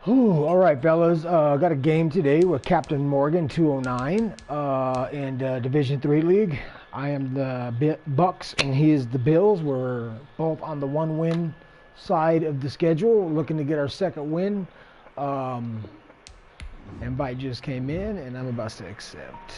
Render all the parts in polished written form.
Ooh, all right, fellas. Got a game today with Captain Morgan 209 in Division 3 League. I am the Bucks and he is the Bills. We're both on the one-win side of the schedule, looking to get our second win. Invite just came in, and I'm about to accept.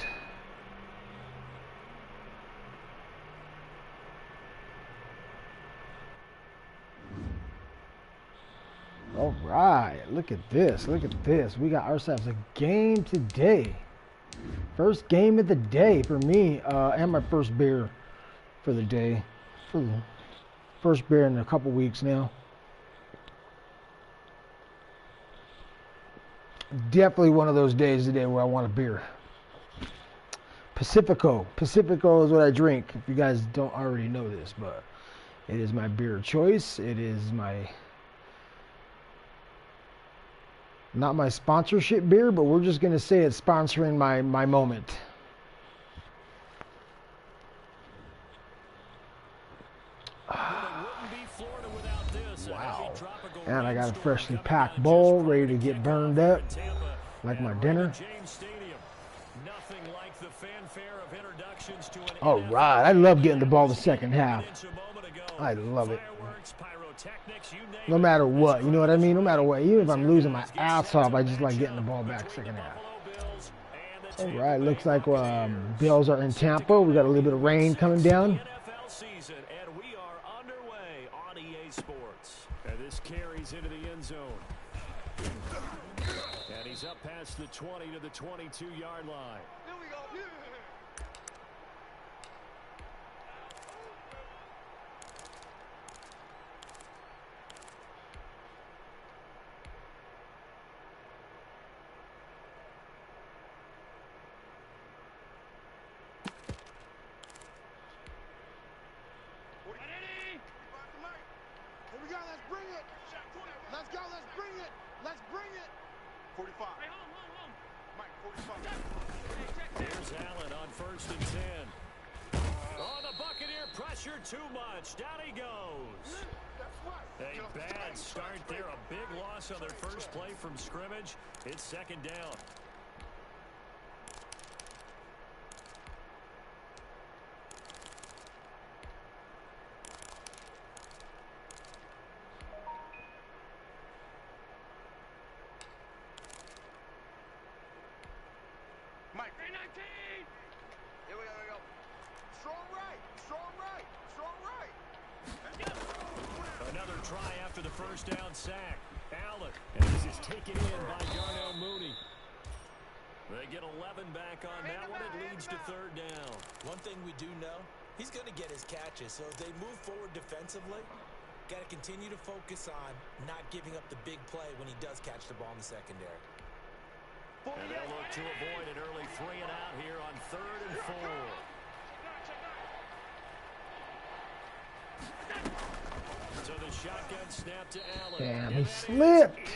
All right, look at this. Look at this. We got ourselves a game today. First game of the day for me, and my first beer for the day. For the first beer in a couple weeks now. Definitely one of those days today where I want a beer. Pacifico. Pacifico is what I drink. If you guys don't already know this, but it is my beer of choice. It is my... not my sponsorship beer, but we're just going to say it's sponsoring my moment. Wow. And I got a freshly packed bowl ready to get burned up like my dinner. All right. I love getting the ball the second half. I love it. No matter what, you know what I mean? No matter what, even if I'm losing my ass off, I just like getting the ball back second half. All right, looks like Bills are in Tampa. We got a little bit of rain coming down. And we are underway on EA Sports. And this carries into the end zone. And he's up past the 20 to the 22-yard line. Here we go. Too much. Down he goes. A bad start there. A big loss on their first play from scrimmage. It's second down. Mike. 319. Here we go. Strong right. Strong right. Strong right. Another try after the first down sack. Allen. And this is taken in by Darnell Mooney. They get 11 back on that one. It leads to third down. One thing we do know, he's going to get his catches. So as they move forward defensively, got to continue to focus on not giving up the big play when he does catch the ball in the secondary. And they'll look to avoid an early 3-and-out here on 3rd and 4. So the shotgun snap to Allen. Damn, he slipped.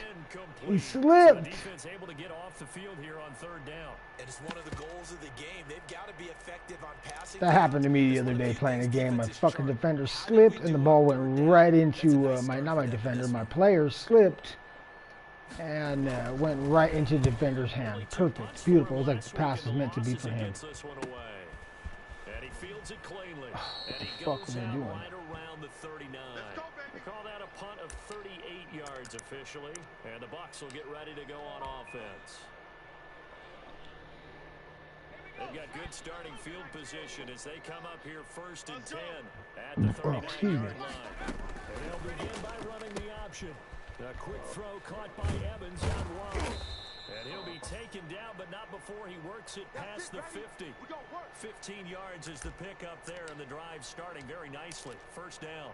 He slipped. The defense able to get off the field here on 3rd down. And it's one of the goals of the game. They've got to be effective on passing. That happened to me the other day playing a game. My fucking defender slipped and the ball went right into my player slipped and went right into the defender's hand. Perfect. Beautiful. It was like the pass was meant to be for him. And he fields it cleanly. What the fuck was I doing? Right around the 39. They call that a punt of 38 yards officially. And the Bucs will get ready to go on offense. They've got good starting field position as they come up here 1st and 10 at the 39-yard line. And they'll begin by running the option. A quick throw caught by Evans out wide. And he'll be taken down, but not before he works it past the 50. 15 yards is the pickup there, and the drive starting very nicely. First down.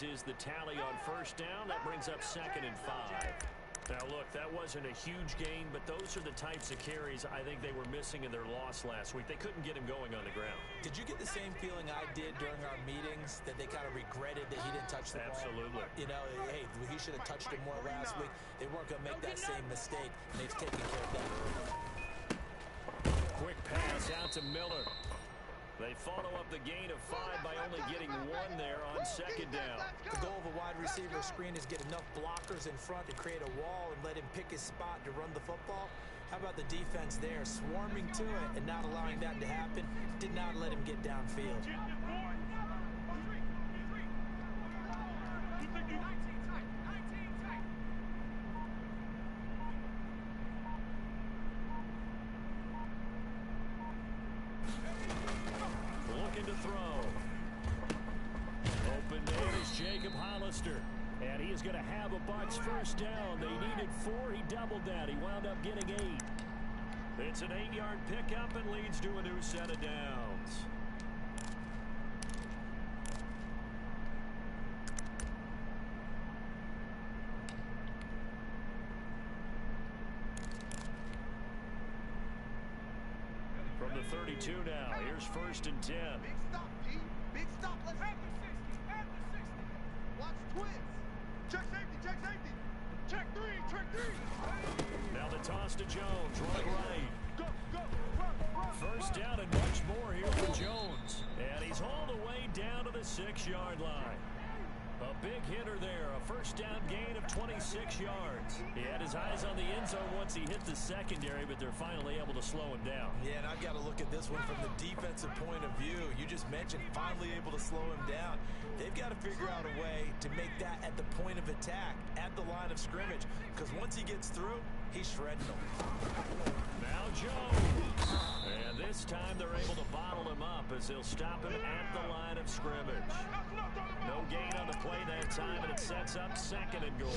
Is the tally on first down. That brings up 2nd and 5. Now, look, that wasn't a huge gain, but those are the types of carries I think they were missing in their loss last week. They couldn't get him going on the ground. Did you get the same feeling I did during our meetings, that they kind of regretted that he didn't touch the ball? Absolutely. You know, hey, he should have touched it more last week. They weren't going to make that same mistake, and they've taken care of that early. Quick pass out to Miller. They follow up the gain of 5 by only getting 1 there on second down. The goal of a wide receiver screen is get enough blockers in front to create a wall and let him pick his spot to run the football. How about the defense there, swarming to it and not allowing that to happen? Did not let him get downfield. Looking to throw. Open man is Jacob Hollister. And he is going to have a Bucs first down. They needed 4. He doubled that. He wound up getting 8. It's an 8-yard pickup and leads to a new set of downs. From the 32 now, here's 1st and 10. Big stop, G. Big stop. Let's have the 60. Have the 60. Watch twins. Check safety. Check safety. Check 3. Check 3. Now the toss to Jones, running right. Go, go. Run. First down and much more here for Jones. And he's hauled away down to the 6-yard line. A big hitter there, a first down gain of 26 yards. He had his eyes on the end zone once he hit the secondary, but they're finally able to slow him down. Yeah, and I've got to look at this one from the defensive point of view. You just mentioned finally able to slow him down. They've got to figure out a way to make that at the point of attack, at the line of scrimmage, because once he gets through, he's shredding them. Now Jones. And this time they're able to bottle him up as they'll stop him at the line of scrimmage. No gain on the play that time, and it sets up 2nd and goal.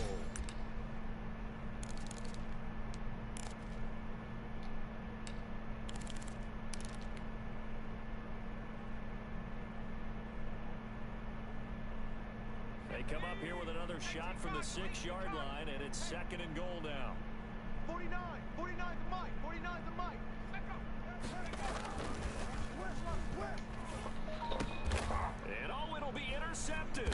They come up here with another shot from the 6-yard line, and it's 2nd and goal now. 49. 49 the mic. 49 the mic. And oh, it'll be intercepted.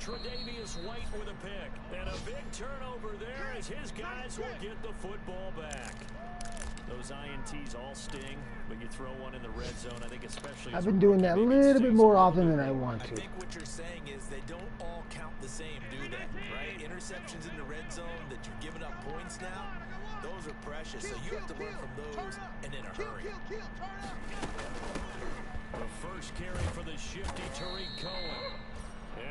Tre'Davious White with a pick. And a big turnover there as his guys will get the football back. Those INTs all sting, but you throw one in the red zone, I think especially... I've been doing that a little bit more often than I want to. I think what you're saying is they don't all count the same, do they? Right? Interceptions in the red zone that you're giving up points now, those are precious. So you have to learn from those and in a hurry. The first carry for the shifty Tariq Cohen.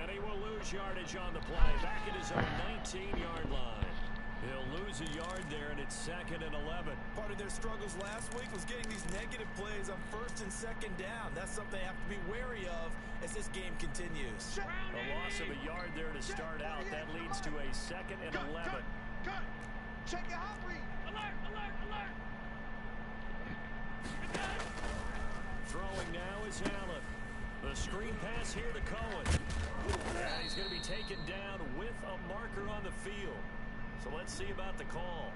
And he will lose yardage on the play. Back at his own 19-yard line. He'll lose a yard there, and it's 2nd and 11. Part of their struggles last week was getting these negative plays on 1st and 2nd down. That's something they have to be wary of as this game continues. A loss of a yard there to start out. That leads to a 2nd and 11. Cut. Check your hot read. Alert, alert, alert. Throwing now is Allen. The screen pass here to Cohen. And he's going to be taken down with a marker on the field. So let's see about the call.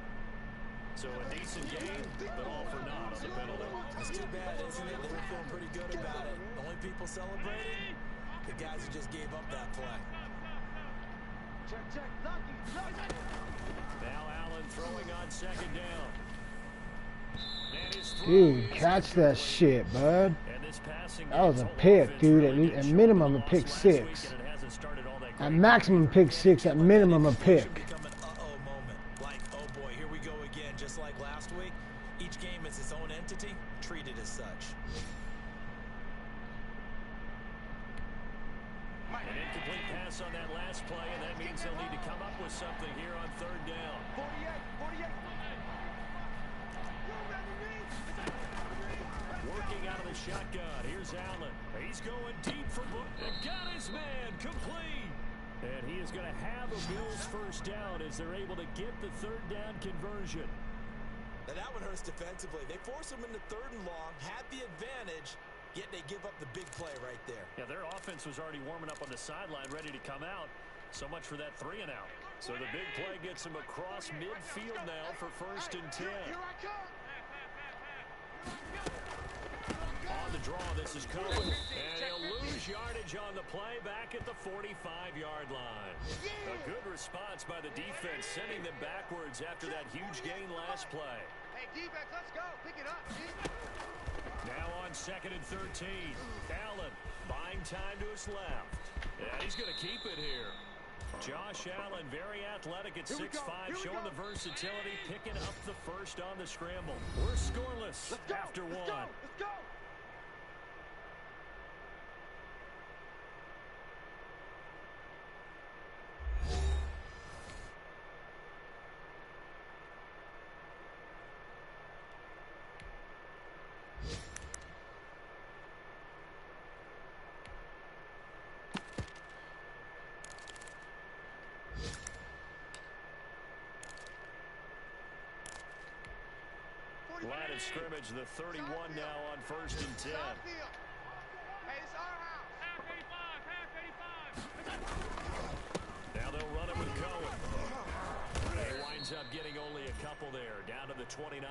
So a decent game, but all for naught on the penalty. It's too bad, isn't it? They were feeling pretty good about it. The only people celebrating, the guys who just gave up that play. Check, check. Lucky. Now Allen throwing on 2nd down. Dude, catch that shit, bud. That was a pick, dude. At minimum, a pick 6. At maximum, pick 6. At minimum, a pick. Uh-oh moment. Like, oh boy, here we go again. Just like last week, each game is its own entity, treated as such. An incomplete pass on that last play, and that means they'll need to come up with something here on 3rd down. 48. Working out of the shotgun. Here's Allen. He's going deep for Book. And got his man complete. And he is going to have a Bills first down as they're able to get the 3rd down conversion. Now that one hurts defensively. They force him into 3rd and long, had the advantage, yet they give up the big play right there. Yeah, their offense was already warming up on the sideline, ready to come out. So much for that 3 and out. So the big play gets him across midfield now for 1st and 10. Here I come. On the draw, this is Cohen. And he'll lose yardage on the play back at the 45-yard line. A good response by the defense, sending them backwards after that huge gain last play. Hey, defense, let's go. Pick it up. Now on 2nd and 13. Allen buying time to his left. And he's going to keep it here. Josh Allen, very athletic at 6'5", showing the versatility, picking up the first on the scramble. We're scoreless after one. Let's go. Line of scrimmage, the 31 now on 1st and 10. Hey, it's our house. Half 85. Now they'll run it with Cohen. He winds up getting only a couple there, down to the 29.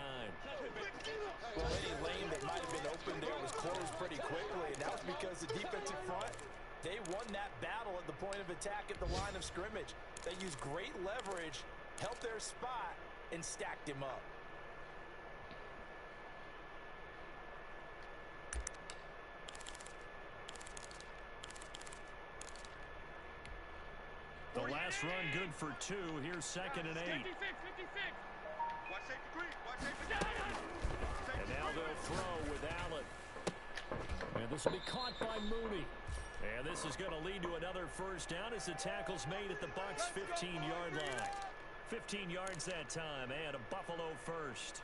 Well, any lane that might have been open there was closed pretty quickly, and that was because the defensive front, they won that battle at the point of attack at the line of scrimmage. They used great leverage, helped their spot, and stacked him up. The last run good for 2. Here's 2nd and 8. 56. Watch safety green. Watch safety green. And now they'll throw with Allen. And this will be caught by Mooney. And this is going to lead to another first down as the tackle's made at the Bucs' 15-yard line. 15 yards that time, and a Buffalo first.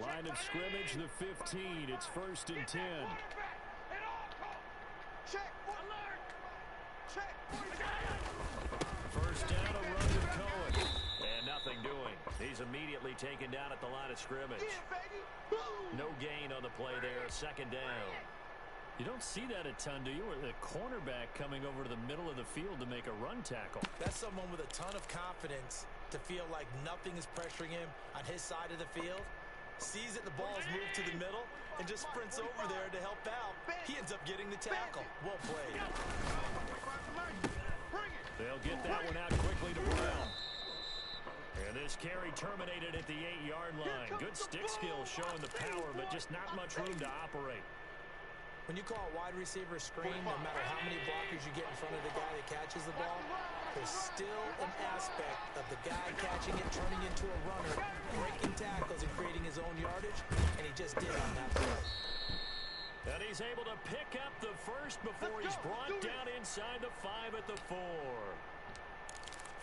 Line of scrimmage, the 15. It's 1st and 10. Check. Alert. Check. First down, a run to Cohen. And nothing doing. He's immediately taken down at the line of scrimmage. No gain on the play there. 2nd down. You don't see that a ton, do you? Or the cornerback coming over to the middle of the field to make a run tackle. That's someone with a ton of confidence to feel like nothing is pressuring him on his side of the field. Sees that the ball's moved to the middle and just sprints over there to help out. He ends up getting the tackle. Well played. They'll get that one out quickly to Brown. And this carry terminated at the 8-yard line. Good stick skill showing the power, but just not much room to operate. When you call a wide receiver screen, no matter how many blockers you get in front of the guy that catches the ball, there's still an aspect of the guy catching it, turning into a runner, breaking tackles and creating his own yardage, and he just did on that play. And he's able to pick up the first before he's brought down inside the 5 at the 4.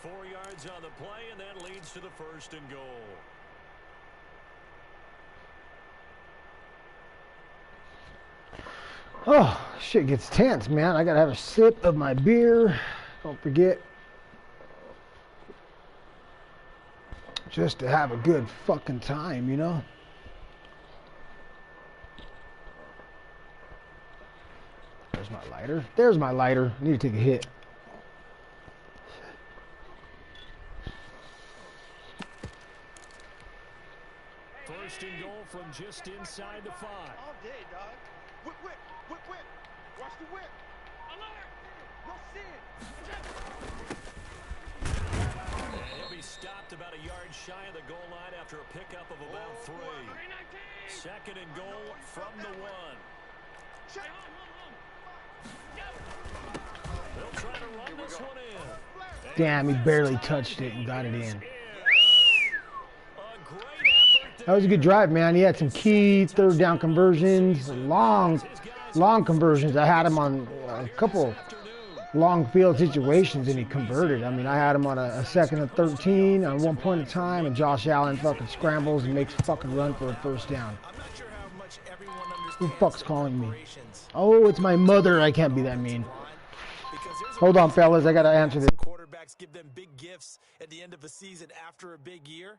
4 yards on the play, and that leads to the 1st and goal. Oh, shit gets tense, man. I gotta have a sip of my beer. Don't forget. Just to have a good fucking time, you know? There's my lighter. There's my lighter. I need to take a hit. First and goal from just inside the 5. All day, dog. Whip, whip, whip, whip. Watch the whip. Alert. No sin. And he'll be stopped about a yard shy of the goal line after a pickup of about 3. 2nd and goal from the 1. Check. They'll try to run this one in. Damn, he barely touched it and got it in. A great effort. That was a good drive, man. He had some key 3rd down conversions, long conversions. I had him on a couple long field situations, and he converted. I mean, I had him on a 2nd and 13 on one point in time, and Josh Allen fucking scrambles and makes a fucking run for a 1st down. I'm not sure how much everyone Who understands fuck's calling me? operations. Oh, it's my mother. I can't be that mean. Hold on, fellas. I gotta answer this. Quarterbacks give them big gifts at the end of a season after a big year.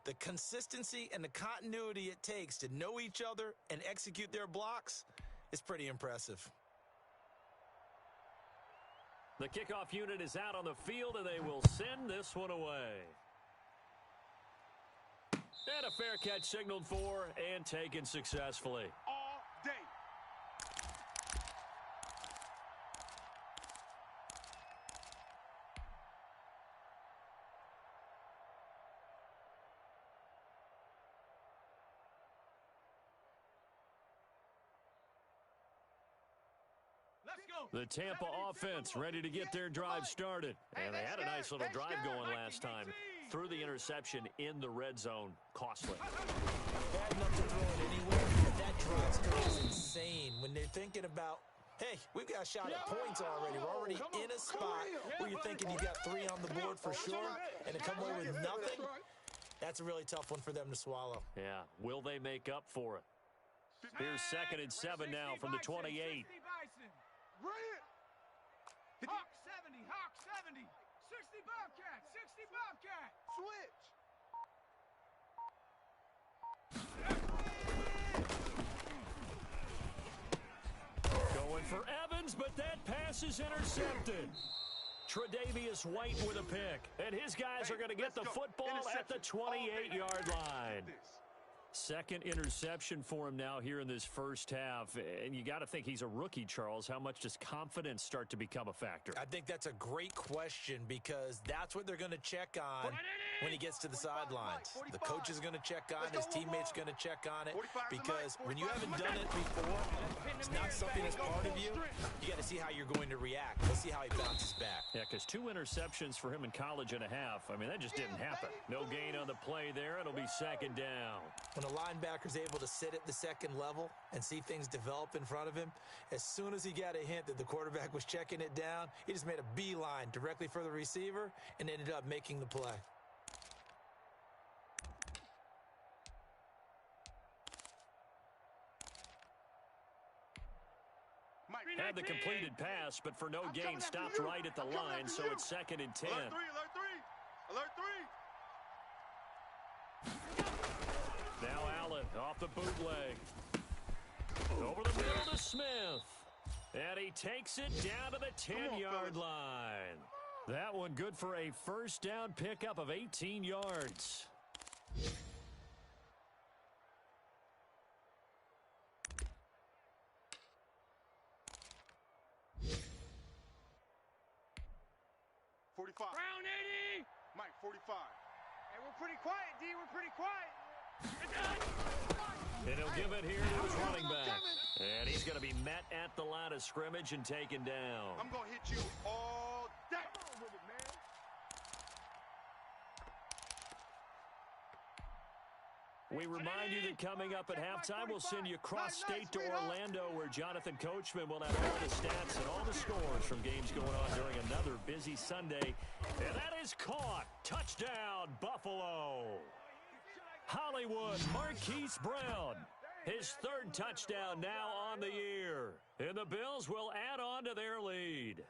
The consistency and the continuity it takes to know each other and execute their blocks is pretty impressive. The kickoff unit is out on the field, and they will send this one away. And a fair catch signaled for and taken successfully. All day. The Tampa offense ready to get their drive started. And they had a nice little drive going last time. Threw the interception in the red zone. Costly. Bad enough to throw it anywhere, but that drive start is insane when they're thinking about, hey, we've got a shot at points already. We're already in a spot where you're thinking you got 3 on the board for sure, and to come away with nothing, that's a really tough one for them to swallow. Yeah, will they make up for it? Here's 2nd and 7 now from the 28. Hawk 70, Hawk 70, 60 Bobcat, 60 Bobcat. Switch. Going for Evans, but that pass is intercepted. Tre'Davious White with a pick, and his guys are going to get the football at the 28-yard line. 2nd interception for him now here in this first half. And you got to think he's a rookie, Charles. How much does confidence start to become a factor? I think that's a great question because that's what they're going to check on when he gets to the sidelines. The coach is going to check on it. His teammates are going to check on it because when you haven't done it before, it's not something that's part of you. You got to see how you're going to react. Let's see how he bounces back. Yeah, because 2 interceptions for him in college and a half. I mean, that just didn't happen. No gain on the play there. It'll be 2nd down. When a linebacker's able to sit at the 2nd level and see things develop in front of him, as soon as he got a hint that the quarterback was checking it down, he just made a beeline directly for the receiver and ended up making the play. Had the completed pass, but for no gain, stopped right at the line, so it's 2nd and 10. Alert 3, alert 3, alert 3. Now Allen off the bootleg. Over the middle to Smith. And he takes it down to the 10-yard line. That one good for a first down pickup of 18 yards. Brown 80. Mike 45. Hey, we're pretty quiet, D. We're pretty quiet. And he'll give it here to his running back. And he's going to be met at the line of scrimmage and taken down. I'm going to hit you all day. We remind you that coming up at halftime, we'll send you cross-state to Orlando, where Jonathan Coachman will have all the stats and all the scores from games going on during another busy Sunday. And that is caught. Touchdown, Buffalo. Hollywood Marquise Brown, his 3rd touchdown now on the year. And the Bills will add on to their lead.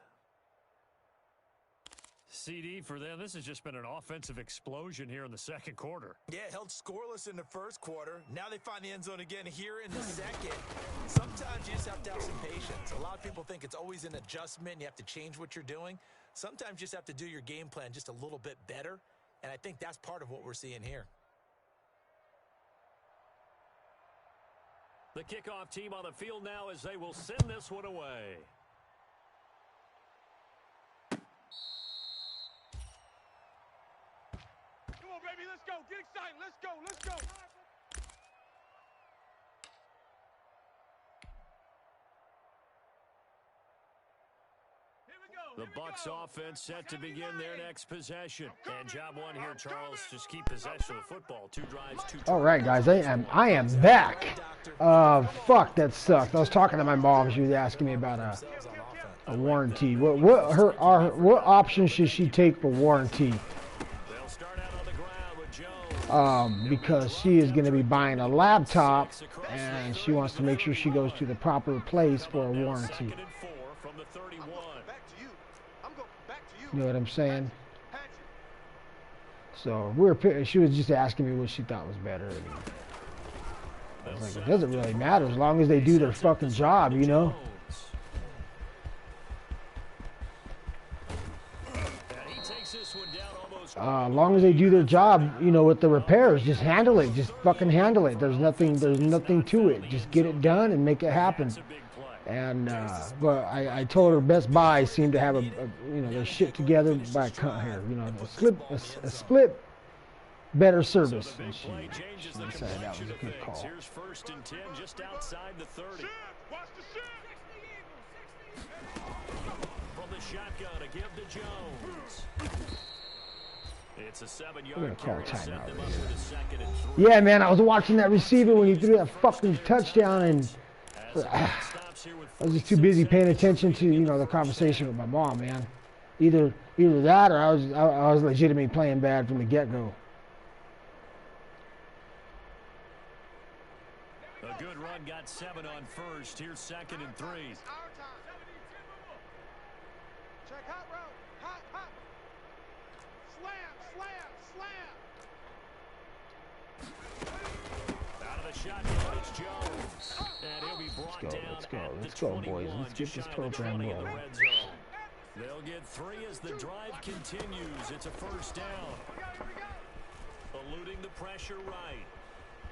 CD for them, this has just been an offensive explosion here in the 2nd quarter. Yeah, held scoreless in the 1st quarter. Now they find the end zone again here in the 2nd. Sometimes you just have to have some patience. A lot of people think it's always an adjustment. You have to change what you're doing. Sometimes you just have to do your game plan just a little bit better. And I think that's part of what we're seeing here. The kickoff team on the field now as they will send this one away. Come on, baby, let's go. Get excited. Let's go. Let's go. The Bucs offense set to begin their next possession. And job one here, Charles, just keep possession of the football. 2 drives, 2 All right, guys, I am back. Fuck, that sucked. I was talking to my mom. She was asking me about a warranty. What option should she take for warranty? They'll start out on the ground with Jones. Because she is going to be buying a laptop, and she wants to make sure she goes to the proper place for a warranty. 2nd and 4 from the 31. You know what I'm saying? So she was just asking me what she thought was better. And I was like, it doesn't really matter as long as they do their fucking job, you know. As long as they do their job, you know, with the repairs, just handle it. Just fucking handle it. There's nothing to it. Just get it done and make it happen. And but I told her Best Buy seemed to have a you know, their shit together by here, you know, a split better service. And she decided that was a good call. Here's first and 10 just outside the 30. From the shotgun to give to Jones. It's a 7-yard carry. Set them up with a 2nd and 3. Yeah, man, I was watching that receiver when he threw that fucking touchdown, and I was just too busy paying attention to, you know, the conversation with my mom, man. Either that, or I was legitimately playing bad from the get-go. A good run, got 7 on first. Here's 2nd and 3. Check hot route. Hot. Slam. Out of the shotgun, it's Jones. And he'll be brought down. Let's go, boys. Let's get this program going. They'll get 3 as the drive continues. It's a first down. Eluding the pressure right.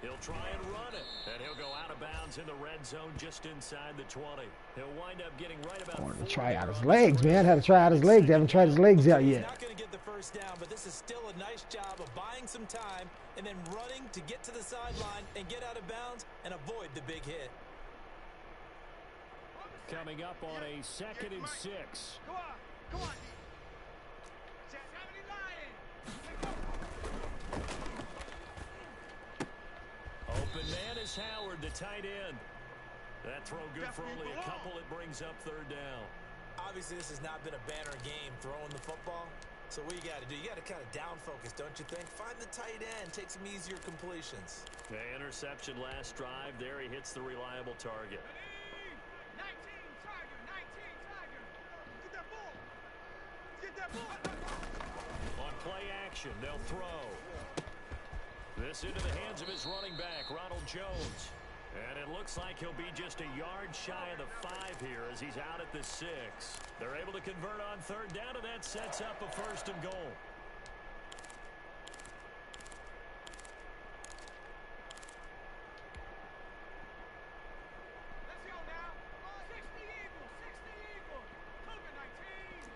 He'll try and run it. And he'll go out of bounds in the red zone just inside the 20. He'll wind up getting right about. I wanted to try out his legs, man. Had to try out his legs. They haven't tried his legs out yet. He's not going to get the first down, but this is still a nice job of buying some time and then running to get to the sideline and get out of bounds and avoid the big hit. Coming up on a 2nd and 6. Come on. Open man is Howard, the tight end. That throw good for only a couple. It brings up 3rd down. Obviously, this has not been a banner game throwing the football. So what you got to do, you got to kind of down focus, don't you think? Find the tight end, take some easier completions. The interception last drive. There he hits the reliable target. 19 Tiger. Get that ball. On play action, they'll throw. This into the hands of his running back, Ronald Jones. And it looks like he'll be just a yard shy of the 5 here as he's out at the 6. They're able to convert on 3rd down, and that sets up a 1st and goal. Let's go now. 60 Eagles. Cougar 19.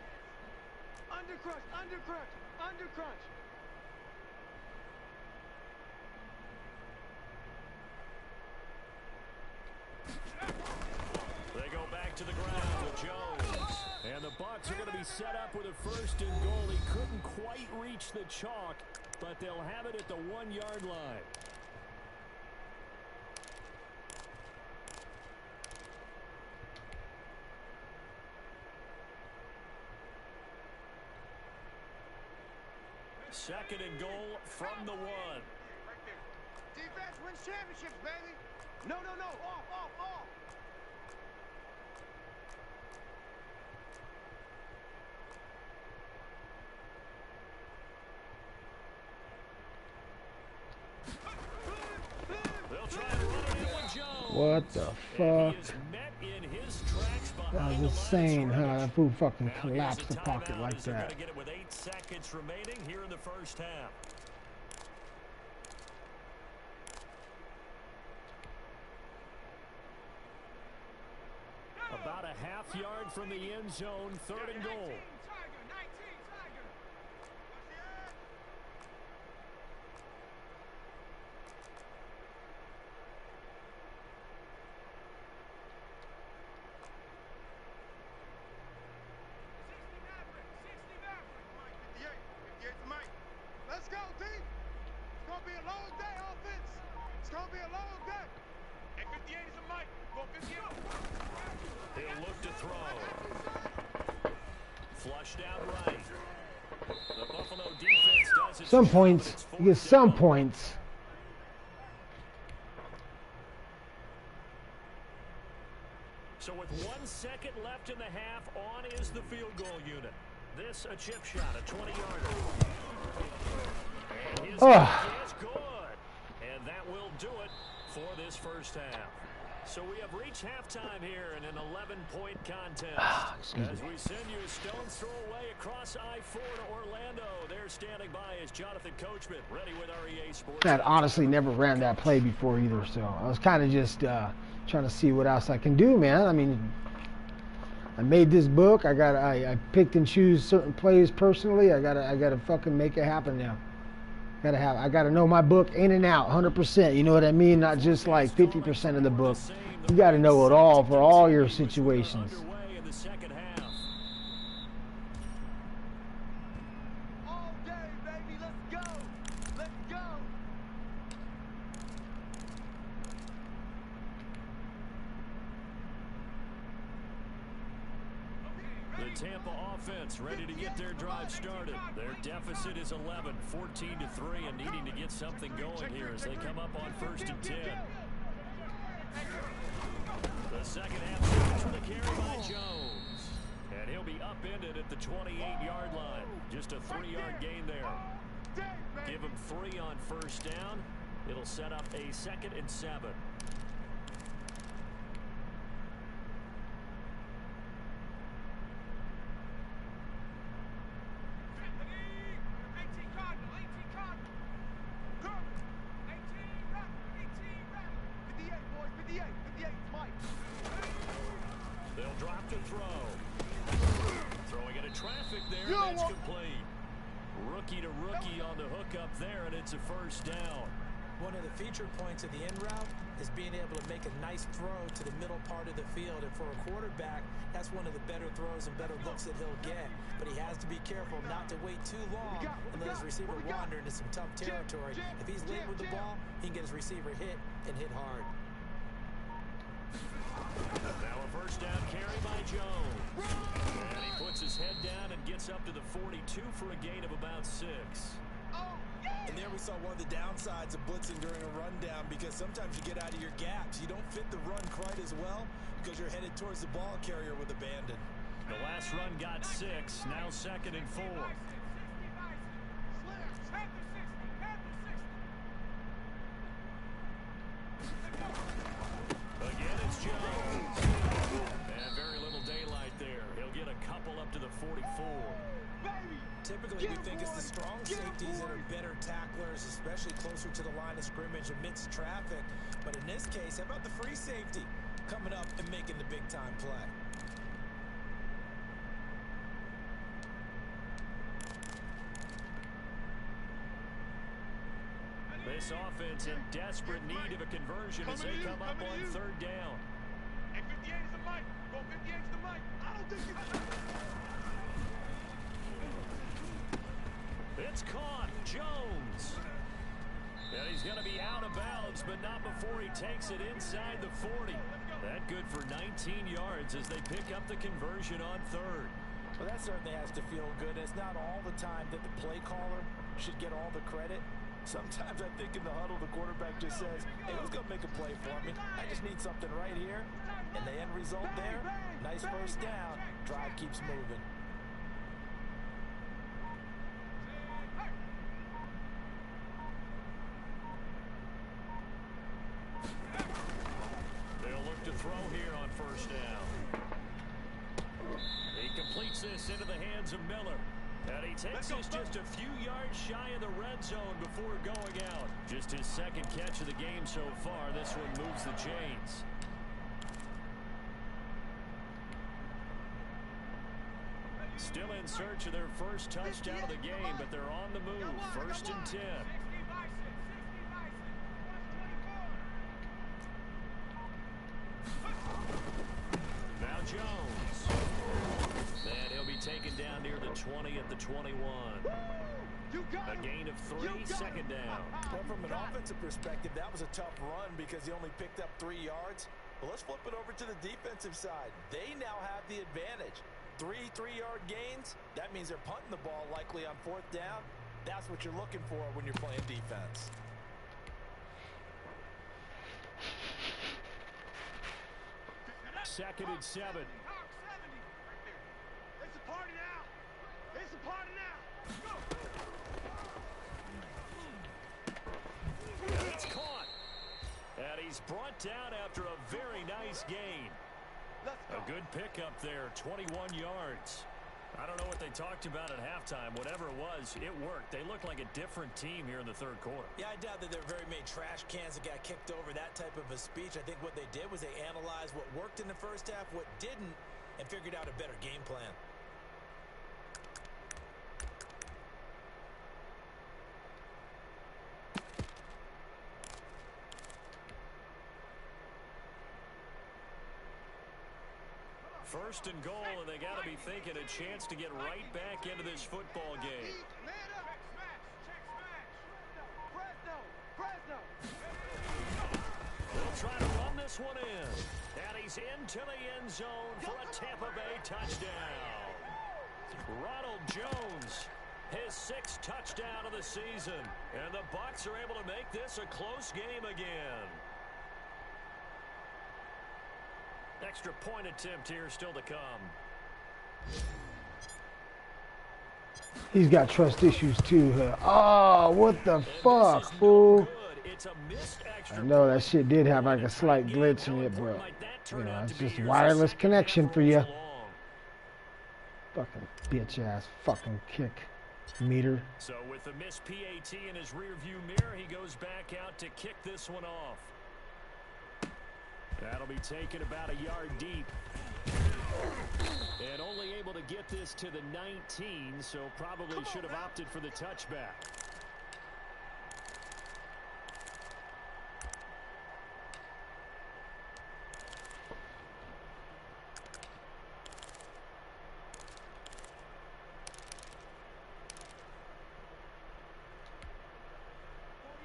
Undercrunch. They go back to the ground with Jones. And the Bucs are going to be set up with a 1st and goal. He couldn't quite reach the chalk, but they'll have it at the 1-yard line. Second and goal from the 1. Right there. Defense wins championships, baby. No. Off. They'll try and run it in with Jones. What the fuck? That was insane, huh? That fool fucking collapsed the pocket like that. Get it with 8 seconds remaining here in the first half. About a half-yard from the end zone, 3rd and goal. Let's go, D. It's going to be a long day, offense. It's going to be a long day. And 58 is a mic. Go 58. He'll look to throw. Flushed out right. The Buffalo defense does its Some job. points. You get some points. So with 1 second left in the half, on is the field goal unit. This a chip shot, a 20-yarder. And his Oh. is good. And that will do it for this first half. So we have reached halftime here in an 11-point contest. As we send you a stone's throw away across I-4 to Orlando. There standing by is Jonathan Coachman, ready with our EA Sports. I had honestly never ran that play before either, so I was kind of just trying to see what else I can do, man. I mean, I made this book. I picked and choose certain plays personally. I gotta fucking make it happen now. I gotta know my book in and out, 100%. You know what I mean? Not just like 50% of the book. You gotta know it all for all your situations. All day, baby. Let's go. Let's go. The Tampa offense ready to get their drive started. Their deficit is 11, 14-3, and needing to get something going here as they come up on 1st and 10. The second half starts with a carry by Jones. And he'll be upended at the 28-yard line. Just a 3-yard gain there. Give him 3 on 1st down. It'll set up a 2nd and 7. They'll drop to throw. Throwing into traffic there, and that's complete. Rookie to rookie on the hook up there, and it's a 1st down. One of the feature points of the in route is being able to make a nice throw to the middle part of the field. And for a quarterback, that's one of the better throws and better looks that he'll get. But he has to be careful not to wait too long and let his receiver wander into some tough territory. If he's late with the ball, he can get his receiver hit and hit hard. Now a 1st down carry by Jones. And he puts his head down and gets up to the 42 for a gain of about 6. And there we saw one of the downsides of blitzing during a rundown, because sometimes you get out of your gaps. You don't fit the run quite as well because you're headed towards the ball carrier with abandon. The last run got 6, now 2nd and 4. Again, it's Jones. And very little daylight there. He'll get a couple up to the 44. Typically, we think it's the strong safeties that are better tacklers, especially closer to the line of scrimmage amidst traffic. But in this case, how about the free safety coming up and making the big-time play? This offense in desperate need of a conversion as they come up on 3rd down. And 58 is the mic. Go 58 is the mic. I don't think It's caught. Jones. And he's going to be out of bounds, but not before he takes it inside the 40. That good for 19 yards as they pick up the conversion on 3rd. Well, that certainly has to feel good. It's not all the time that the play caller should get all the credit. Sometimes I think in the huddle, the quarterback just says, hey, who's going to make a play for me? I just need something right here. And the end result there, nice 1st down. Drive keeps moving. They'll look to throw here on 1st down. He completes this into the hands of Miller. And he takes this just a few yards shy of the red zone before going out. Just his 2nd catch of the game so far. This one moves the chains. Still in search of their 1st touchdown of the game, but they're on the move. 1st and 10. Now Jones. And he'll be taken down near the 20 at the 21. A gain of 3, 2nd down. Well, from an offensive perspective, that was a tough run because he only picked up 3 yards. Well, let's flip it over to the defensive side. They now have the advantage. 3 3-yard gains. That means they're punting the ball likely on 4th down. That's what you're looking for when you're playing defense. Second and 7. It's a party now. It's a party now. Go. he's brought down after a very nice gain. A good pickup there, 21 yards. I don't know what they talked about at halftime. Whatever it was, it worked. They looked like a different team here in the third quarter. Yeah, I doubt that there were very many trash cans that got kicked over, that type of a speech. I think what they did was they analyzed what worked in the first half, what didn't, and figured out a better game plan. First and goal, and they got to be thinking a chance to get right back into this football game. They'll try to run this one in. And he's into the end zone for a Tampa Bay touchdown. Ronald Jones, his 6th touchdown of the season. And the Bucs are able to make this a close game again. Extra point attempt here still to come. He's got trust issues too. Oh, what the fuck, fool? I know that shit did have like a slight glitch in it, but you know, it's just wireless connection for you. Fucking bitch ass fucking kick meter. So with the missed PAT in his rearview mirror, he goes back out to kick this one off. That'll be taken about a yard deep. And only able to get this to the 19, so probably should have opted for the touchback.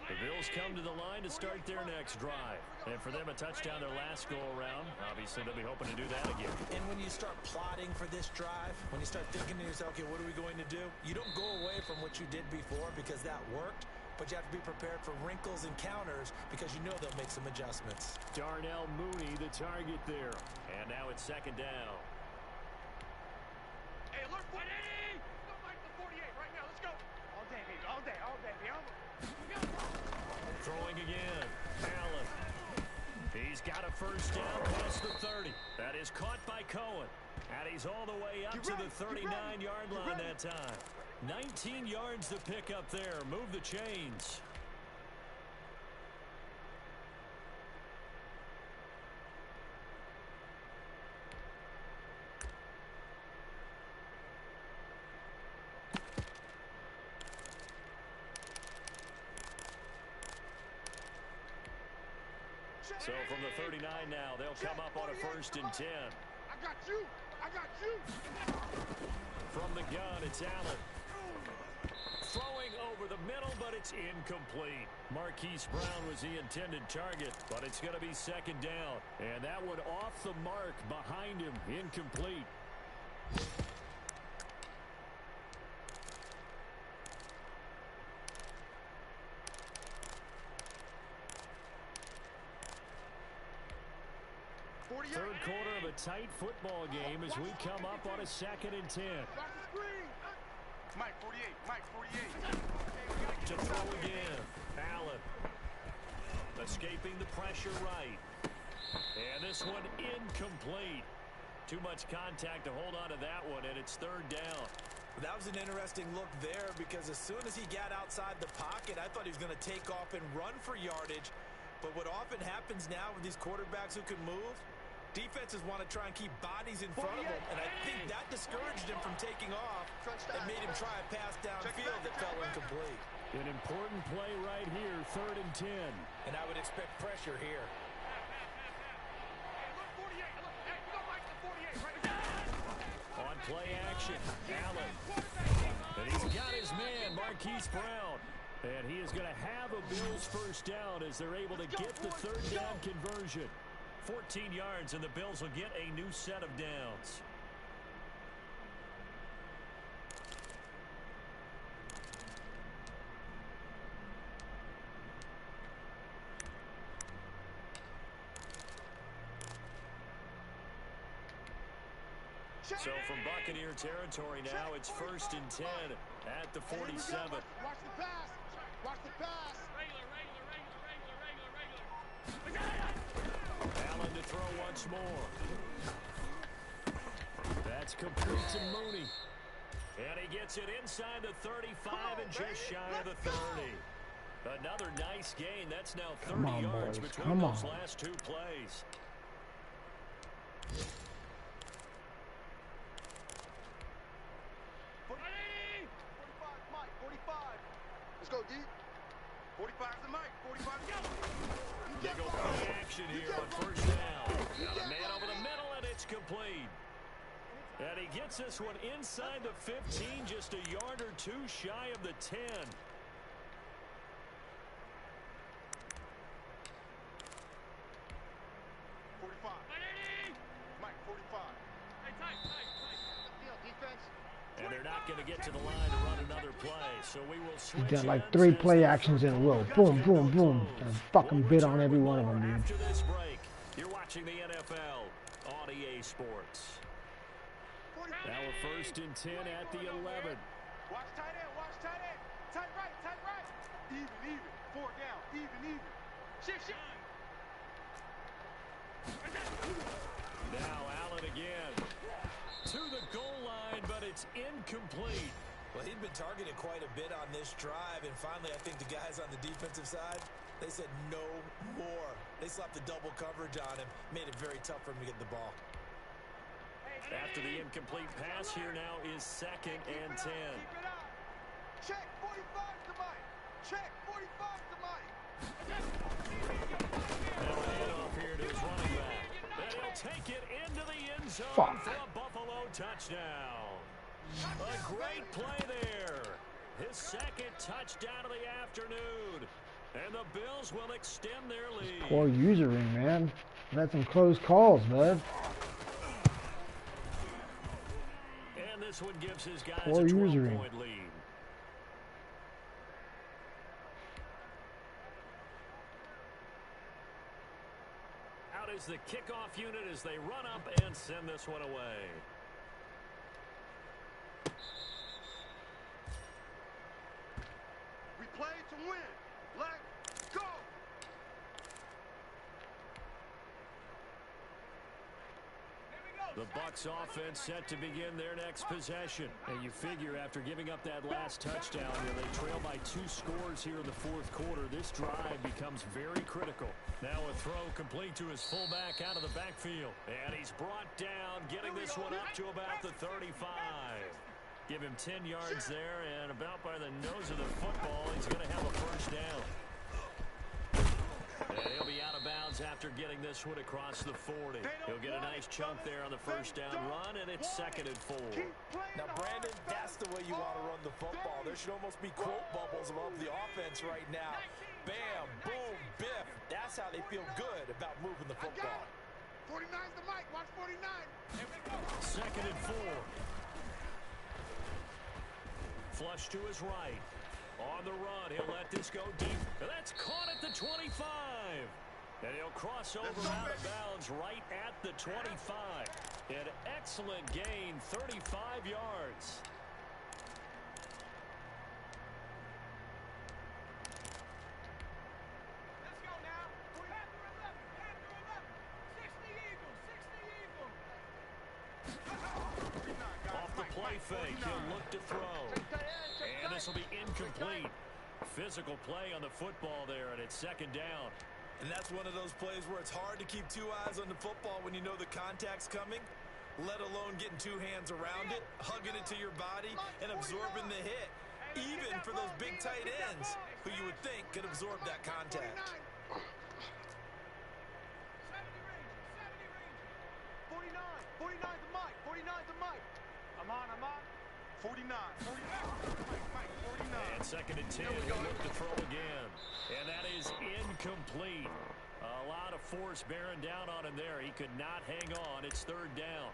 The Bills come to the line to start their next drive. And for them, a touchdown their last go-around. Obviously, they'll be hoping to do that again. And when you start plotting for this drive, when you start thinking to yourself, okay, what are we going to do? You don't go away from what you did before because that worked, but you have to be prepared for wrinkles and counters because you know they'll make some adjustments. Darnell Mooney, the target there. And now it's second down. Hey, alert, 180! Don't like the 48 right now. Let's go. All day, baby. All day. All day, baby. Throwing again. Allen. He's got a first down past the 30. That is caught by Cohen. And he's all the way up to the 39-yard line that time. 19 yards to pick up there. Move the chains. So from the 39 now, they'll come up on a 1st and 10. I got you. I got you. From the gun, it's Allen. Throwing over the middle, but it's incomplete. Marquise Brown was the intended target, but it's going to be second down. And that one off the mark behind him, incomplete. Third quarter of a tight football game as we come up on a 2nd and 10. Mike 48, Mike 48. To throw again. Allen. Escaping the pressure right. And this one incomplete. Too much contact to hold on to that one, and it's 3rd down. That was an interesting look there because as soon as he got outside the pocket, I thought he was going to take off and run for yardage. But what often happens now with these quarterbacks who can move, defenses want to try and keep bodies in front of them, and I think that discouraged him from taking off and made him try a pass downfield that fell incomplete. An important play right here, 3rd and 10. And I would expect pressure here. On play action, Allen. And he's got his man, Marquise Brown. And he is going to have a Bills first down as they're able to get the 3rd down conversion. 14 yards, and the Bills will get a new set of downs. So from Buccaneer territory now, it's 1st and 10 at the 47. Watch the pass. Watch the pass. Regular. once more. That's complete to Mooney. And he gets it inside the 35 and just shy of the 30. Another nice gain. That's now 30 yards between those last two plays. 45, Mike, 45. Let's go, D. 45's the Mike, 45's go. Nickel play action here on first down. Got a man over the middle, and it's complete. And he gets this one inside the 15, just a yard or two shy of the 10. Mike, 45. Hey, tight. Deal, defense. And they're not going to get to the line to run another play, so we will switch. He's done like 3 play actions in a row. Boom, boom, boom. And fucking bit on every one of them, dude. After this break, you're watching the NFL on EA Sports. Now a first and 10 at the 11. Watch tight end, watch tight end. Tight right, tight right. Even. 4 down, even. Shift. Now Allen again. To the goal line, but it's incomplete. Well, he'd been targeted quite a bit on this drive, and finally I think the guys on the defensive side, they said no more. They slapped the double coverage on him, made it very tough for him to get the ball. After the incomplete pass, here now is 2nd and 10. Keep it up. Check 45 to Mike. Check 45 to Mike. Now a handoff here to his running back. And he'll take it into the end zone Fuck. for a Buffalo touchdown. A great play there. His 2nd touchdown of the afternoon. And the Bills will extend their lead. Poor usering, man. That's some close calls, man. And this one gives his guys Poor a usering. 12-point lead. Out is the kickoff unit as they run up and send this one away. We play to win. Let's go. The Bucs offense set to begin their next possession. And you figure after giving up that last touchdown, they trail by 2 scores here in the 4th quarter. This drive becomes very critical. Now a throw complete to his fullback out of the backfield. And he's brought down, getting this one up to about the 35. Give him 10 yards there, and about by the nose of the football, he's going to have a first down. And he'll be out of bounds after getting this one across the 40. He'll get a nice chunk there on the first down run, and it's 2nd and 4. Now, Brandon, that's the way you want to run the football. There should almost be quote bubbles above the offense right now. Bam, boom, biff. That's how they feel good about moving the football. 49's the Mike. Watch 49. 2nd and 4. Flush to his right. On the run, he'll let this go deep. And that's caught at the 25. And he'll cross over out of bounds right at the 25. An excellent gain, 35 yards. Let's go now. Panther 11. 60 Eagles. Off the play fake, he'll look to throw. And this will be incomplete. Physical play on the football there, and it's 2nd down. And that's one of those plays where it's hard to keep 2 eyes on the football when you know the contact's coming, let alone getting 2 hands around it, hugging it to your body, and absorbing the hit. Even for those big tight ends, who you would think could absorb that contact. 49 to Mike. 49 to Mike. I'm on. 49. Mike, 49. And 2nd and 10, he'll look to throw again. And that is incomplete. A lot of force bearing down on him there. He could not hang on. It's 3rd down.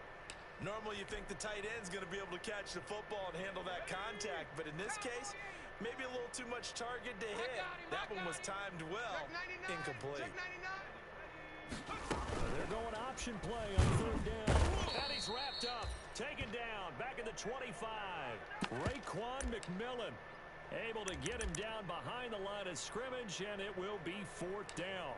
Normally you think the tight end's going to be able to catch the football and handle that contact, but in this case, maybe a little too much target to hit. That one was timed well. Incomplete. They're going option play on 3rd down. And he's wrapped up. Taken down. Back at the 25. Raekwon McMillan able to get him down behind the line of scrimmage, and it will be 4th down.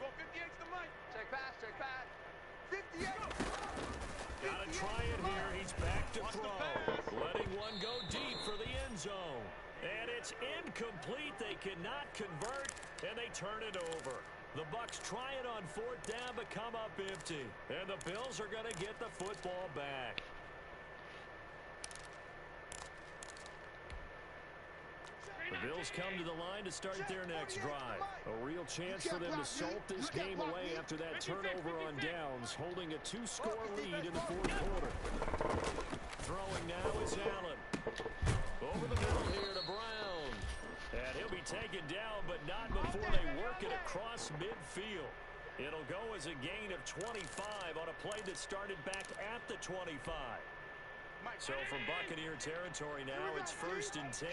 Go 58's the mic. Check pass, check pass. 58. Gotta try it here. He's back to throw. Letting one go deep for the end zone. And it's incomplete. They cannot convert, and they turn it over. The Bucs try it on 4th down, but come up empty. And the Bills are going to get the football back. The Bills come to the line to start their next drive. A real chance for them to salt this game away after that turnover on downs, holding a 2-score lead in the 4th quarter. Throwing now is Allen. Over the middle here to Brown. And he'll be taken down, but not before they work it across midfield. It'll go as a gain of 25 on a play that started back at the 25. So from Buccaneer territory now, it's 1st and 10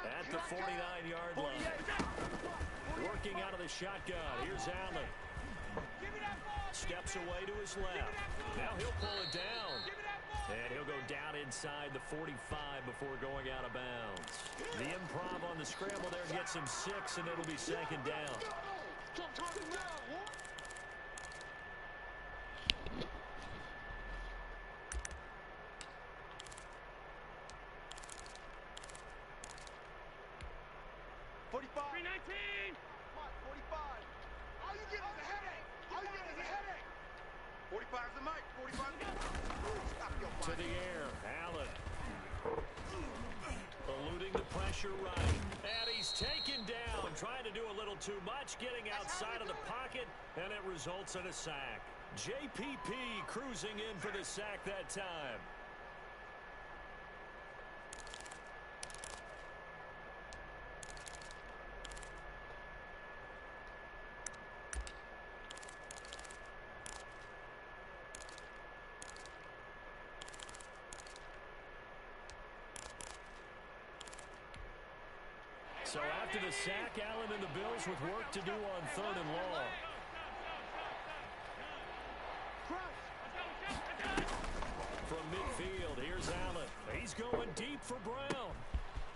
at the 49-yard line. Working out of the shotgun. Here's Allen. Steps away to his left. Now he'll pull it down. And he'll go down inside the 45 before going out of bounds. The improv on the scramble there gets him 6, and it'll be 2nd down. 45. 319. 45. All you get is a headache. All you get is a headache. 45's the mic. 45. Stop your To the air. Allen. Eluding the pressure right. And he's taken down. Trying to do a little too much. Getting outside of the pocket. And it results in a sack. JPP cruising in for the sack that time. So after the sack, Allen and the Bills with work to do on 3rd and long. From midfield, here's Allen. He's going deep for Brown.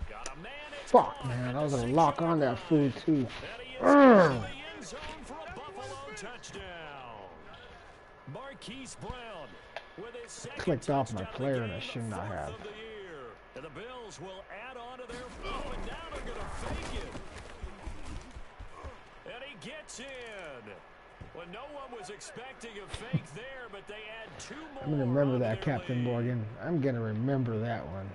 Got a man. Fuck, man. I was going to lock on that fool, too. Touchdown. Marquise Brown with his second clicked off my player and I should not have. And the Bills will add on to their flow, and now they're going to fake it. And he gets in. Well, no one was expecting a fake there, but they add 2 more. I'm going to remember that, Captain Morgan. I'm going to remember that one.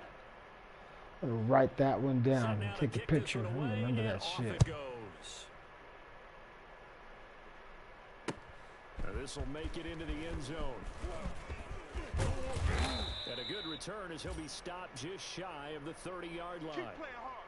I'm going to write that one down and take a picture. I'm going to remember that shit. This will make it into the end zone. And a good return as he'll be stopped just shy of the 30-yard line. Keep playing hard.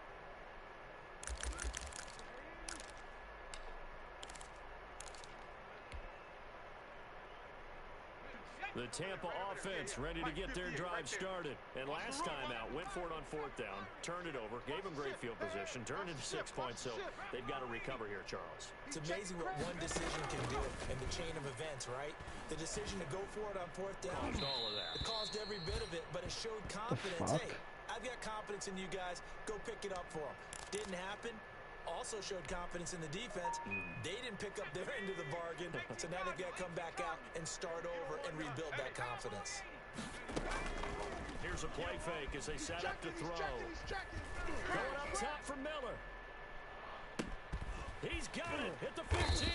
The Tampa offense ready to get their drive started. And last time out, went for it on 4th down, turned it over, gave them great field position, turned into 6 points, so they've got to recover here, Charles. It's amazing what one decision can do in the chain of events, right? The decision to go for it on 4th down. Caused all of that. It caused every bit of it, but it showed confidence. Hey, I've got confidence in you guys. Go pick it up for them. Didn't happen. Also showed confidence in the defense. They didn't pick up their end of the bargain, so now they've got to come back out and start over and rebuild that confidence. Here's a play fake as they set up to throw. Going up top for Miller. He's got it at the 15.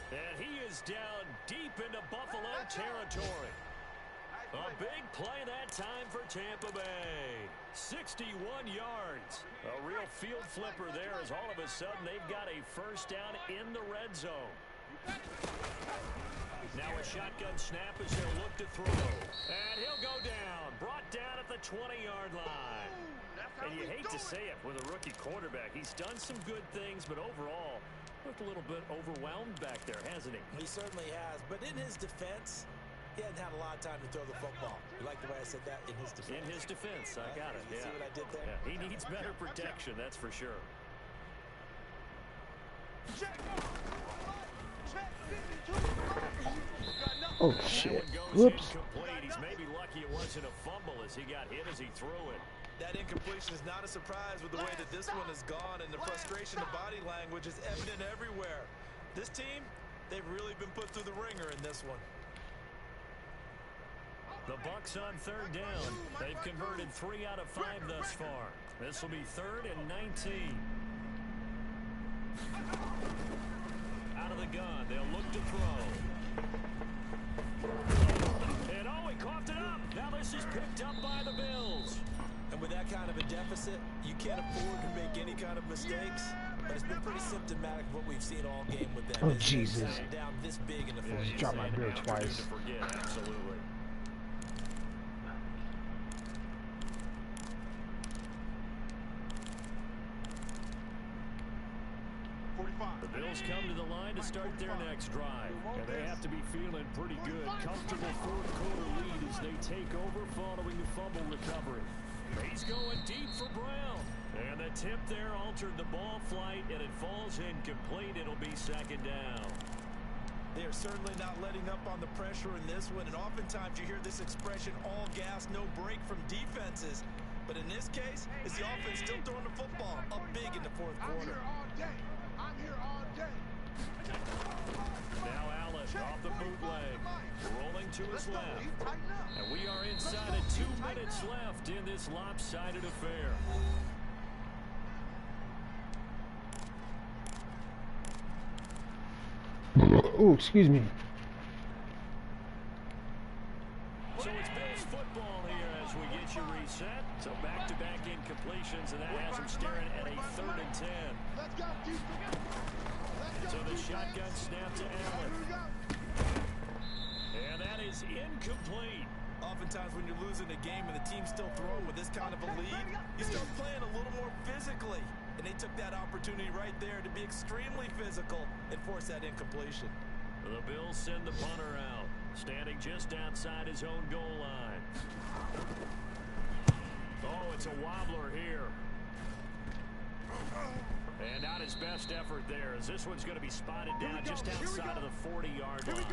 And he is down deep into Buffalo territory. A big play that time for Tampa Bay. 61 yards. A real field flipper there as all of a sudden they've got a 1st down in the red zone. Now a shotgun snap as they'll look to throw. And he'll go down. Brought down at the 20-yard line. And you hate to say it with a rookie quarterback. He's done some good things, but overall looked a little bit overwhelmed back there, hasn't he? He certainly has. But in his defense, he hadn't had a lot of time to throw the football. You like the way I said that? In his defense. In his defense. I got it. You see what I did there? Yeah, he needs better protection, that's for sure. Oh, shit. Whoops. He's maybe lucky it wasn't a fumble as he got hit as he threw it. That incompletion is not a surprise with the way that this one has gone, and the frustration of body language is evident everywhere. This team, they've really been put through the ringer in this one. The Bucs on third down. They've converted 3 out of 5 thus far. This will be 3rd and 19. Out of the gun, they'll look to throw. And oh, he coughed it up. Now this is picked up by the Bills. And with that kind of a deficit, you can't afford to make any kind of mistakes. But it's been pretty symptomatic of what we've seen all game with them. Oh, Jesus. Down this big in the fourth. Drop my beer twice. Absolutely. The Bills come to the line to start their next drive. And they have to be feeling pretty good. Comfortable fourth-quarter lead as they take over following the fumble recovery. He's going deep for Brown. And the tip there altered the ball flight, and it falls incomplete. It'll be 2nd down. They are certainly not letting up on the pressure in this one. And oftentimes you hear this expression, all gas, no break from defenses. But in this case, it's the offense still throwing the football up big in the fourth quarter. I'm here all day. Now Allen off the bootleg, rolling to his left. And we are inside of 2 minutes left in this lopsided affair. Oh, excuse me. So it's Bills football here as we get you reset. So back-to-back incompletions, and that has them staring at a 3rd and 10. Let's go, defense. So the shotgun snap to Allen. And that is incomplete. Oftentimes when you're losing a game and the team's still throwing with this kind of a lead, you start playing a little more physically. And they took that opportunity right there to be extremely physical and force that incompletion. The Bills send the punter out, standing just outside his own goal line. Oh, it's a wobbler here. And not his best effort there, as this one's going to be spotted down just outside of the 40-yard line.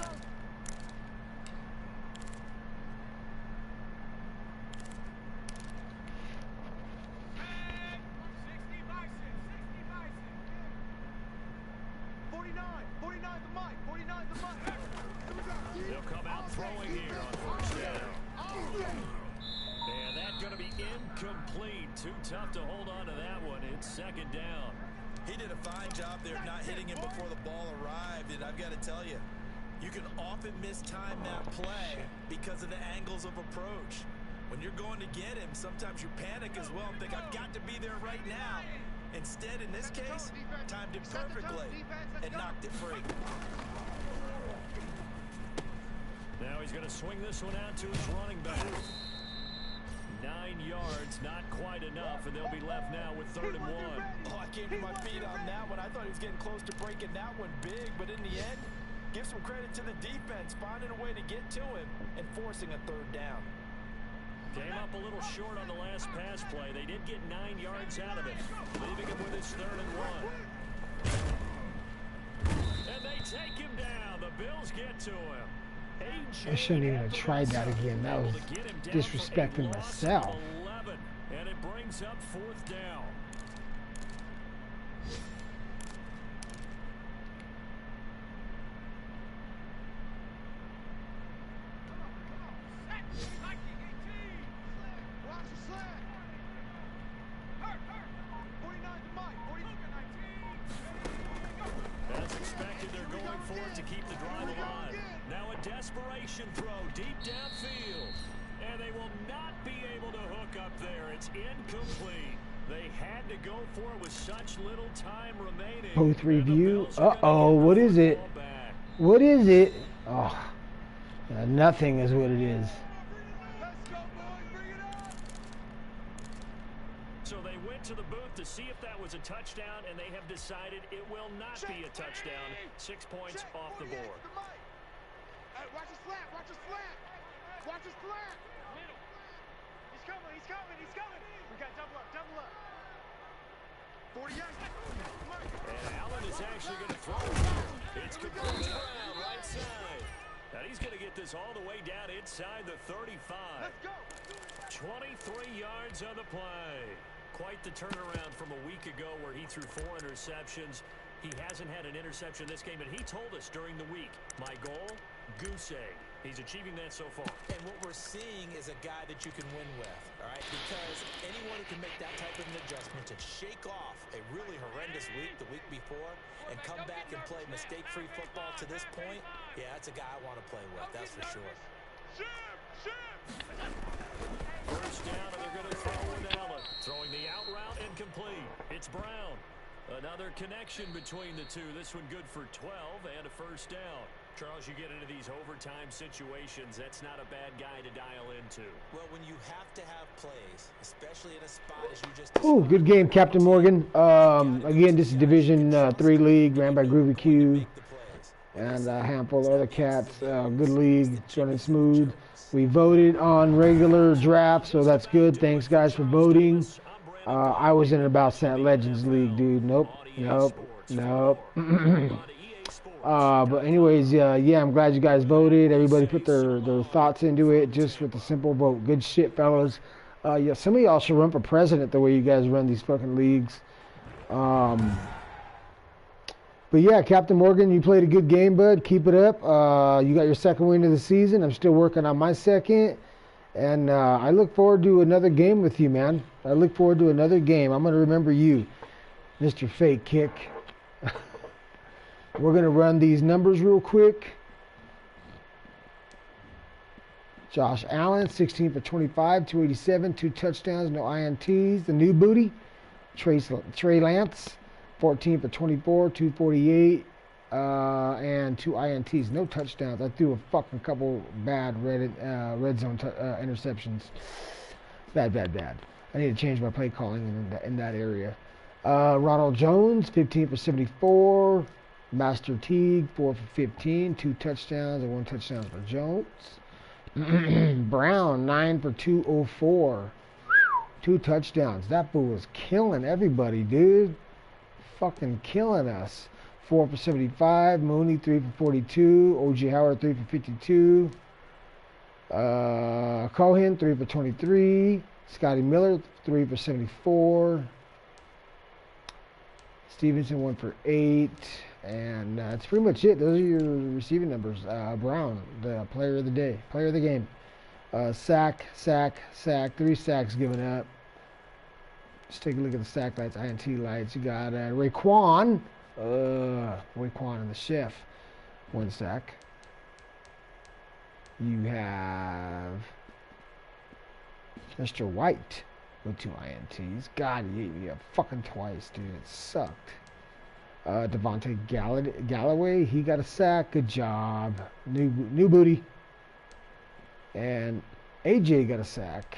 They'll come out throwing here on 1st down. And that's going to be incomplete. Too tough to hold on to that one. It's 2nd down. He did a fine job there not hitting him before the ball arrived. And I've got to tell you, you can often mistime that play because of the angles of approach. When you're going to get him, sometimes you panic as well and think, I've got to be there right now. Instead, in this case, timed it perfectly and knocked it free. Now he's going to swing this one out to his running back. 9 yards, not quite enough, and they'll be left now with 3rd and 1. Oh, I came to my feet on that one. I thought he was getting close to breaking that one big, but in the end, give some credit to the defense, finding a way to get to him and forcing a 3rd down. Came up a little short on the last pass play. They did get 9 yards out of it, leaving him with his 3rd and 1. And they take him down. The Bills get to him. I shouldn't even have tried that again. That was disrespecting myself. 11, and it brings up 4th down. As expected, they're going for it to keep the drive alive. Now a desperation throw deep downfield. And they will not be able to hook up there. It's incomplete. They had to go for it with such little time remaining. Both review. Uh-oh, what is it? What is it? Oh, nothing is what it is. So they went to the booth to see if that was a touchdown, and they have decided it will not be a touchdown. 6 points off the board. Watch his flat, watch his flat. Watch his flat. He's coming, he's coming, he's coming. We got double up, double up. 48. And Allen is actually going to throw here. It's complete around right side. And he's going to get this all the way down inside the 35. Let's go. 23 yards on the play. Quite the turnaround from a week ago where he threw 4 interceptions. He hasn't had an interception this game, and he told us during the week, my goal, goose egg. He's achieving that so far. And what we're seeing is a guy that you can win with, all right? Because anyone who can make that type of an adjustment to shake off a really horrendous week the week before and come back and play mistake-free football to this point, yeah, that's a guy I want to play with, that's for sure. First down, and they're going to throw with Allen. Throwing the out route and complete. It's Brown. Another connection between the two. This one good for 12 and a first down. Charles, you get into these overtime situations, that's not a bad guy to dial into. Well, when you have to have plays, especially in a spot as you just Ooh, good game, Captain Morgan. Again, this is Division 3 League, ran by Groovy Q and a handful of other cats. Good league, it's running smooth. We voted on regular draft, so that's good. Thanks, guys, for voting. I was in about Sat Legends League, dude. Nope. But anyways, yeah, I'm glad you guys voted. Everybody put their thoughts into it just with a simple vote. Good shit, fellas. Yeah, some of y'all should run for president the way you guys run these fucking leagues. But yeah, Captain Morgan, you played a good game, bud. Keep it up. You got your second win of the season. I'm still working on my second. And I look forward to another game with you, man. I look forward to another game. I'm going to remember you, Mr. Fake Kick. We're going to run these numbers real quick. Josh Allen, 16 for 25, 287, 2 touchdowns, no INTs. The new booty, Trey Lance, 14 for 24, 248, and 2 INTs. No touchdowns. I threw a fucking couple bad red zone interceptions. Bad. I need to change my play calling in that area. Ronald Jones, 15 for 74. Master Teague, 4 for 15, 2 touchdowns and 1 touchdown for Jones. Brown, 9 for 204, 2 touchdowns. That fool was killing everybody, dude. Fucking killing us. 4 for 75. Mooney, 3 for 42. O.J. Howard, 3 for 52. Cohen, 3 for 23. Scotty Miller, 3 for 74. Stevenson, 1 for 8. And that's pretty much it. Those are your receiving numbers. Brown, the player of the day, player of the game. Sack. 3 sacks given up. Let's take a look at the sack lights, INT lights. You got Raekwon and the chef, 1 sack. You have Mr. White with 2 INTs. God, he ate me up fucking twice, dude. It sucked. Devontae Galloway, he got a sack. Good job. New booty. And AJ got a sack.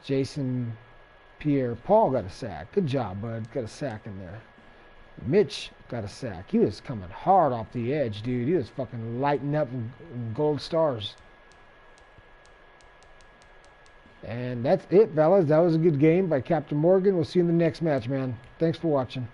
Jason Pierre-Paul got a sack. Good job, bud. Got a sack in there. Mitch got a sack. He was coming hard off the edge, dude. He was fucking lighting up in gold stars. And that's it, fellas. That was a good game by Captain Morgan. We'll see you in the next match, man. Thanks for watching.